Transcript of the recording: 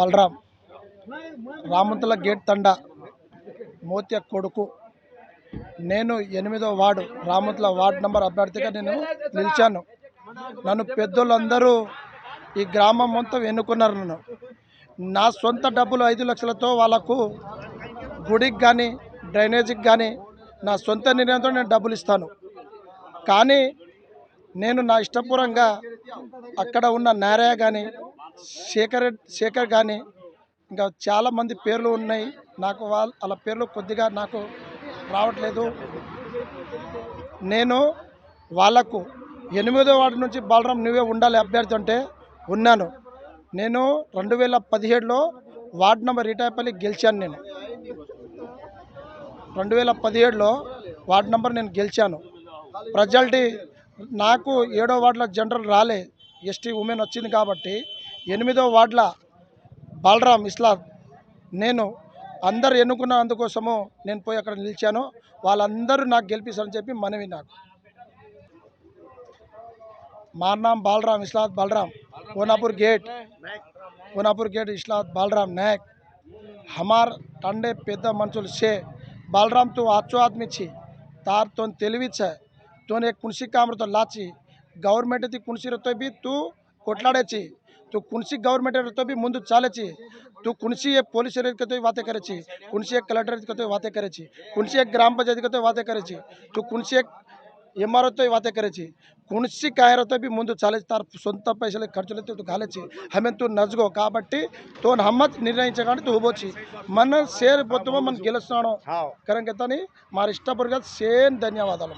Balaram రామంతుల gate తండా మోత్య కొడుకు. నేను 8వ వార్డు రామంతుల వార్డు నంబర్ అభ్యర్థిగా నేను నిలిచాను. నన్ను పెద్దోళ్ళందరూ ఈ గ్రామం మొత్తం ఎన్నుకున్నారు. నన్ను నా సొంత డబ్బులు 5 లక్షలతో వాళ్ళకు గుడికి కానీ డ్రైనేజీకి కానీ నా సొంత నిర్ణయంతో నేను డబ్బులు ఇస్తాను. కానీ నేను నా ఇష్టపూర్వంగా అక్కడ ఉన్న నారయ్య కానీ శేఖర్ కానీ ఇంకా చాలామంది పేర్లు ఉన్నాయి. నాకు వాళ్ళ పేర్లు కొద్దిగా నాకు రావట్లేదు. నేను వాళ్ళకు 8వ వార్డు నుంచి బలరాం నువ్వే ఉండాలి అభ్యర్థి అంటే ఉన్నాను. నేను 2017లో వార్డు నెంబర్ రీటాపల్లి గెలిచాను. నేను 2017లో వార్డు నెంబర్ నేను గెలిచాను. ప్రజల్టీ నాకు 7వ వార్డులో జనరల్ రాలే, ఎస్టీ ఉమెన్ వచ్చింది కాబట్టి 8వ వార్డుల బలరాం ఇస్లాం నేను అందరు ఎన్నుకున్న అందుకోసము నేను పోయి అక్కడ నిలిచాను. వాళ్ళందరూ నాకు గెలిపిస్తారని చెప్పి మనవి. నాకు మా నామ్ బలరాం ఇస్లాం బలరాం कोनापुर गेट इस्लात बलराम नायक हमार टंडे पेद मनुषुल से बलराम तू आचो आदमी छी तार तो तेलवी है तो एक कुंसी काम तो लाची गवर्नमेंट थी कुंसी रतो भी तू कोटलाड़े छी तू कुंसी गवर्नमेंट रतो भी मुंदु चाले छी तू कुंसी एक पुलिस तो बातें करे छी कुंसी एक कलेक्टर तो बातें करे छी कुंसी एक ग्राम पंचायत तो बातें करे छी तू कुंसी एक एमआरओ तो बातें करे छी कुंसी कायरतो भी मुंदु चाले तार सొంత पैसे खर्च लेते तू घाले हमें तू नजगो काबट्टी तो हम्मत निर्णయించగానే तू होबोची मन शेर पोतमो मन गेलुस्तानो कारण कहता नहीं मार इष्टपूर्वक सेन धन्यवादाలు.